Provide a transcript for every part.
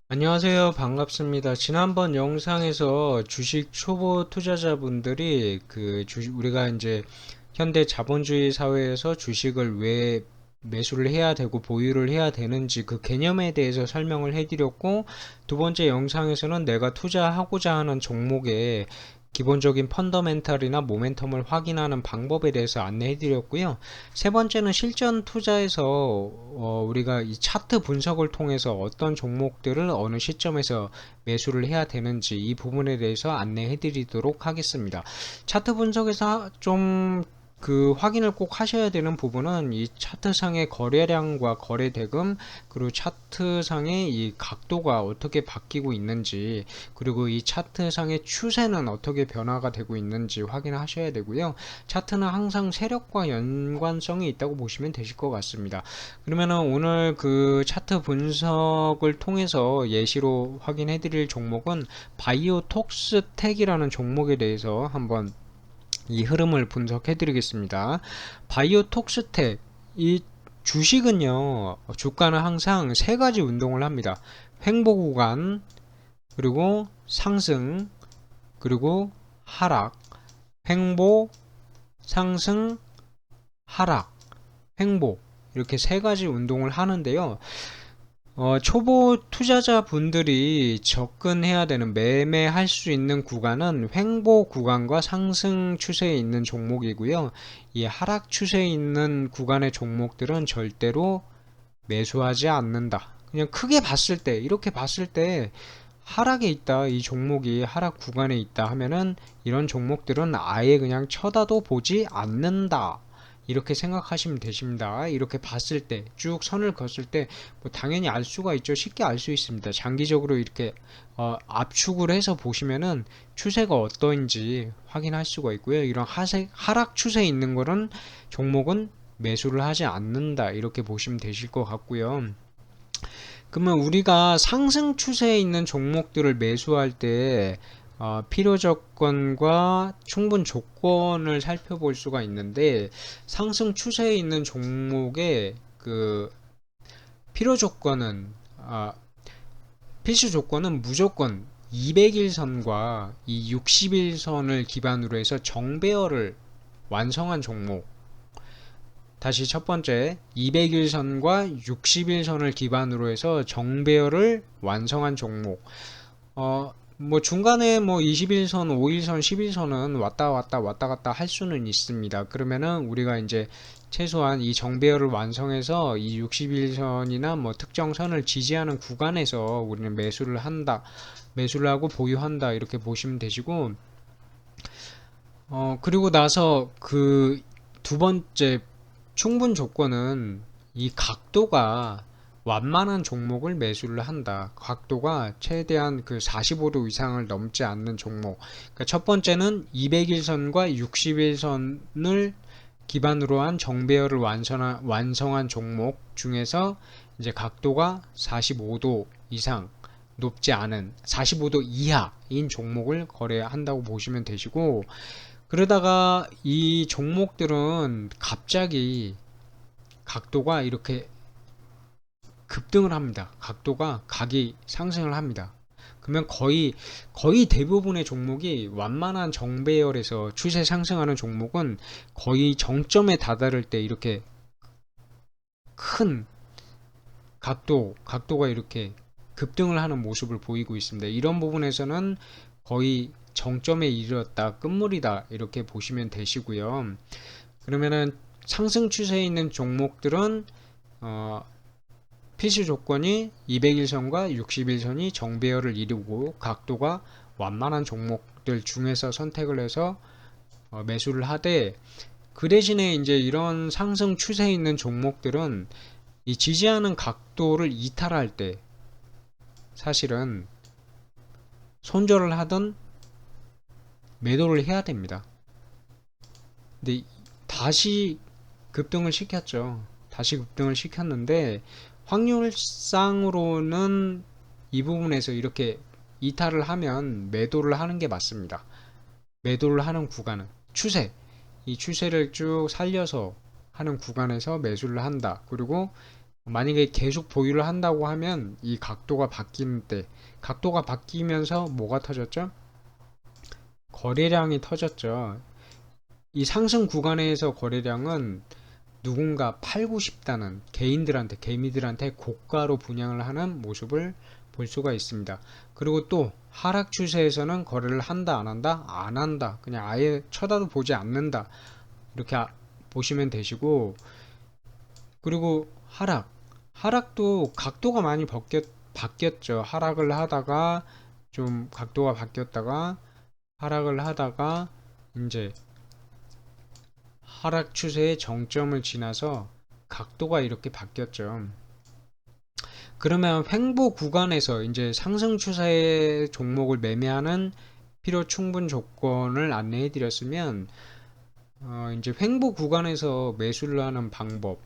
안녕하세요. 반갑습니다. 지난번 영상에서 주식 초보 투자자분들이 우리가 이제 현대 자본주의 사회에서 주식을 왜 매수를 해야 되고 보유를 해야 되는지 그 개념에 대해서 설명을 해드렸고, 두 번째 영상에서는 내가 투자하고자 하는 종목에 기본적인 펀더멘탈이나 모멘텀을 확인하는 방법에 대해서 안내해 드렸고요. 세 번째는 실전 투자에서 우리가 이 차트 분석을 통해서 어떤 종목들을 어느 시점에서 매수를 해야 되는지 이 부분에 대해서 안내해 드리도록 하겠습니다. 차트 분석에서 좀 확인을 꼭 하셔야 되는 부분은 이 차트상의 거래량과 거래 대금, 그리고 차트상의 이 각도가 어떻게 바뀌고 있는지, 그리고 이 차트상의 추세는 어떻게 변화가 되고 있는지 확인하셔야 되고요. 차트는 항상 세력과 연관성이 있다고 보시면 되실 것 같습니다. 그러면은 오늘 그 차트 분석을 통해서 예시로 확인해 드릴 종목은 바이오톡스텍이라는 종목에 대해서 한번 이 흐름을 분석해 드리겠습니다. 바이오톡스텍, 이 주식은요, 주가는 항상 세 가지 운동을 합니다. 횡보 구간, 그리고 상승, 그리고 하락, 횡보, 상승, 하락, 횡보, 이렇게 세 가지 운동을 하는데요. 초보 투자자 분들이 접근해야 되는, 매매할 수 있는 구간은 횡보 구간과 상승 추세에 있는 종목이고요. 이 하락 추세에 있는 구간의 종목들은 절대로 매수하지 않는다. 그냥 크게 봤을 때, 이렇게 봤을 때 하락에 있다, 이 종목이 하락 구간에 있다 하면은 이런 종목들은 아예 그냥 쳐다도 보지 않는다, 이렇게 생각하시면 되십니다. 이렇게 봤을 때, 쭉 선을 그었을 때, 뭐 당연히 알 수가 있죠. 쉽게 알 수 있습니다. 장기적으로 이렇게 압축을 해서 보시면은 추세가 어떠한지 확인할 수가 있고요. 이런 하락 추세에 있는 거는 종목은 매수를 하지 않는다, 이렇게 보시면 되실 것 같고요. 그러면 우리가 상승 추세에 있는 종목들을 매수할 때 필요 조건과 충분 조건을 살펴볼 수가 있는데, 상승 추세에 있는 종목의 그 필요 조건은 필수 조건은 무조건 200일선과 이 60일선을 기반으로 해서 정배열을 완성한 종목. 다시 첫 번째, 200일선과 60일선을 기반으로 해서 정배열을 완성한 종목. 뭐 중간에 뭐 21선, 5일선, 11선은 왔다 갔다 할 수는 있습니다. 그러면은 우리가 이제 최소한 이 정배열을 완성해서 이 60일선이나 뭐 특정 선을 지지하는 구간에서 우리는 매수를 한다, 매수를 하고 보유한다, 이렇게 보시면 되시고, 그리고 나서 그 두 번째 충분 조건은 이 각도가 완만한 종목을 매수를 한다. 각도가 최대한 그 45도 이상을 넘지 않는 종목. 그러니까 첫 번째는 200일선과 60일선을 기반으로 한 정배열을 완성한 종목 중에서 이제 각도가 45도 이상 높지 않은, 45도 이하인 종목을 거래한다고 보시면 되시고, 그러다가 이 종목들은 갑자기 각도가 이렇게 급등을 합니다. 각이 상승을 합니다. 그러면 거의 대부분의 종목이, 완만한 정배열에서 추세 상승하는 종목은 거의 정점에 다다를 때 이렇게 큰 각도가 이렇게 급등을 하는 모습을 보이고 있습니다. 이런 부분에서는 거의 정점에 이르렀다, 끝물이다, 이렇게 보시면 되시고요. 그러면은 상승 추세에 있는 종목들은 어, 필수 조건이 200일선과 60일선이 정배열을 이루고 각도가 완만한 종목들 중에서 선택을 해서 매수를 하되, 그 대신에 이제 이런 상승 추세에 있는 종목들은 이 지지하는 각도를 이탈할 때 사실은 손절을 하든 매도를 해야 됩니다. 근데 다시 급등을 시켰죠. 다시 급등을 시켰는데 확률상으로는 이 부분에서 이렇게 이탈을 하면 매도를 하는 게 맞습니다. 매도를 하는 구간은 이 추세를 쭉 살려서 하는 구간에서 매수를 한다. 그리고 만약에 계속 보유를 한다고 하면 이 각도가 바뀌는 때, 각도가 바뀌면서 뭐가 터졌죠? 거래량이 터졌죠. 이 상승 구간에서 거래량은 누군가 팔고 싶다는 개인들한테, 개미들한테 고가로 분양을 하는 모습을 볼 수가 있습니다. 그리고 또 하락 추세에서는 거래를 한다, 안 한다? 안 한다. 그냥 아예 쳐다도 보지 않는다. 이렇게 보시면 되시고, 그리고 하락도 각도가 많이 바뀌었죠. 하락을 하다가 좀 각도가 바뀌었다가 하락을 하다가 이제 하락 추세의 정점을 지나서 각도가 이렇게 바뀌었죠. 그러면 횡보 구간에서 이제 상승 추세의 종목을 매매하는 필요 충분 조건을 안내해 드렸으면, 이제 횡보 구간에서 매수를 하는 방법,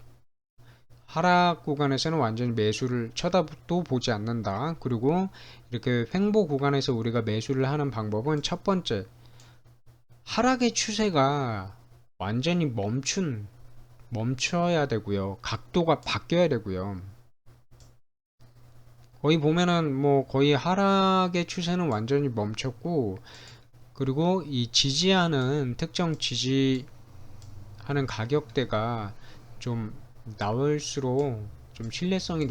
하락 구간에서는 완전히 매수를 쳐다도 보지 않는다. 그리고 이렇게 횡보 구간에서 우리가 매수를 하는 방법은 첫 번째, 하락의 추세가 완전히 멈춰야 되고요. 각도가 바뀌어야 되고요. 거의 보면은 뭐 거의 하락의 추세는 완전히 멈췄고, 그리고 이 지지하는 특정 지지하는 가격대가 좀 나올수록 좀 신뢰성이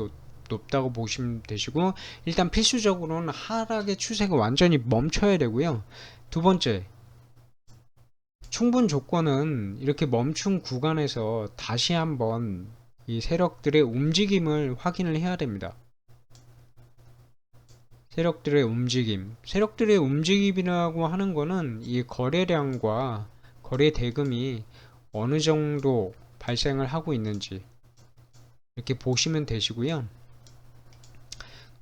높다고 보시면 되시고, 일단 필수적으로는 하락의 추세가 완전히 멈춰야 되고요. 두 번째, 충분 조건은 이렇게 멈춘 구간에서 다시 한번 이 세력들의 움직임을 확인을 해야 됩니다. 세력들의 움직임이라고 하는 거는 이 거래량과 거래 대금이 어느 정도 발생을 하고 있는지 이렇게 보시면 되시고요.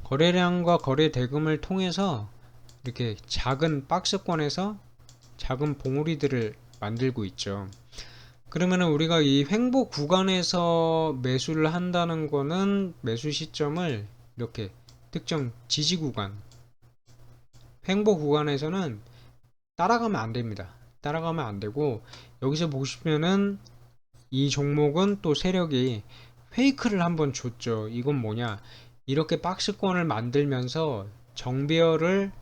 거래량과 거래 대금을 통해서 이렇게 작은 박스권에서 작은 봉우리들을 만들고 있죠. 그러면은 우리가 이 횡보 구간에서 매수를 한다는 거는 매수 시점을 이렇게 특정 지지 구간, 횡보 구간에서는 따라가면 안 됩니다. 따라가면 안 되고, 여기서 보시면은 이 종목은 또 세력이 페이크를 한번 줬죠. 이건 뭐냐? 이렇게 박스권을 만들면서 정배열을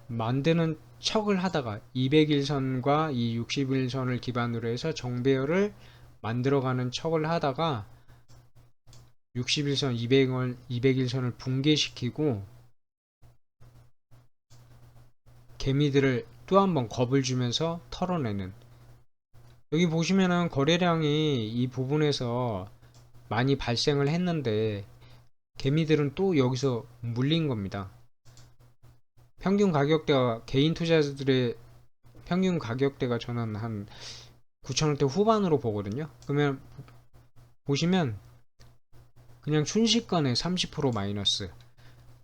만드는 척을 하다가 200일선과 이 60일선을 기반으로 해서 정배열을 만들어가는 척을 하다가 60일선, 200일선을 붕괴시키고 개미들을 또 한번 겁을 주면서 털어내는, 여기 보시면은 거래량이 이 부분에서 많이 발생을 했는데 개미들은 또 여기서 물린 겁니다. 평균 가격대가 개인 투자자들의 평균 가격대가 저는 한 9,000원대 후반으로 보거든요. 그러면 보시면 그냥 순식간에 30% 마이너스,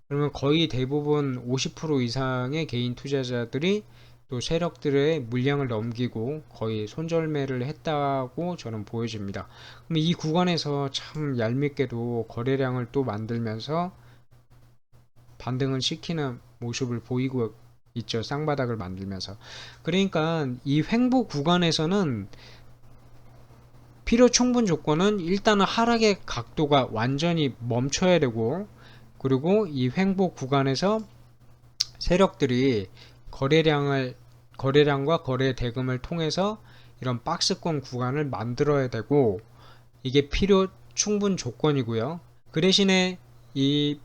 그러면 거의 대부분 50% 이상의 개인 투자자들이 또 세력들의 물량을 넘기고 거의 손절매를 했다고 저는 보여집니다. 그럼 이 구간에서 참 얄밉게도 거래량을 또 만들면서 반등을 시키는 모습을 보이고 있죠. 쌍바닥을 만들면서. 그러니까 이 횡보 구간에서는 필요 충분 조건은 일단은 하락의 각도가 완전히 멈춰야 되고, 그리고 이 횡보 구간에서 세력들이 거래량과 거래 대금을 통해서 이런 박스권 구간을 만들어야 되고, 이게 필요 충분 조건이고요. 그 대신에 이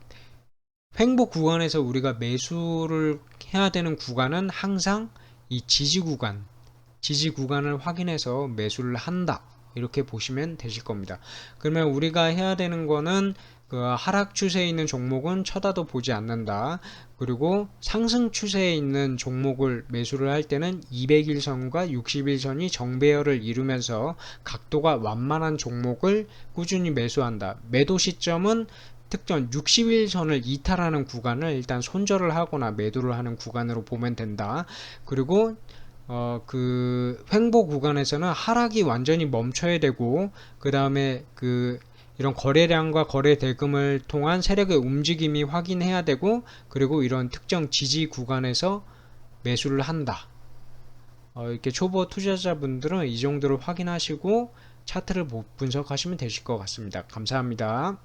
횡보 구간에서 우리가 매수를 해야 되는 구간은 항상 이 지지 구간을 확인해서 매수를 한다. 이렇게 보시면 되실 겁니다. 그러면 우리가 해야 되는 거는 그 하락 추세에 있는 종목은 쳐다도 보지 않는다. 그리고 상승 추세에 있는 종목을 매수를 할 때는 200일선과 60일선이 정배열을 이루면서 각도가 완만한 종목을 꾸준히 매수한다. 매도 시점은 특정 60일선을 이탈하는 구간을 일단 손절을 하거나 매도를 하는 구간으로 보면 된다. 그리고 그 횡보 구간에서는 하락이 완전히 멈춰야 되고, 그 다음에 이런 거래량과 거래 대금을 통한 세력의 움직임이 확인해야 되고, 그리고 이런 특정 지지 구간에서 매수를 한다. 이렇게 초보 투자자분들은 이 정도를 확인하시고 차트를 분석하시면 되실 것 같습니다. 감사합니다.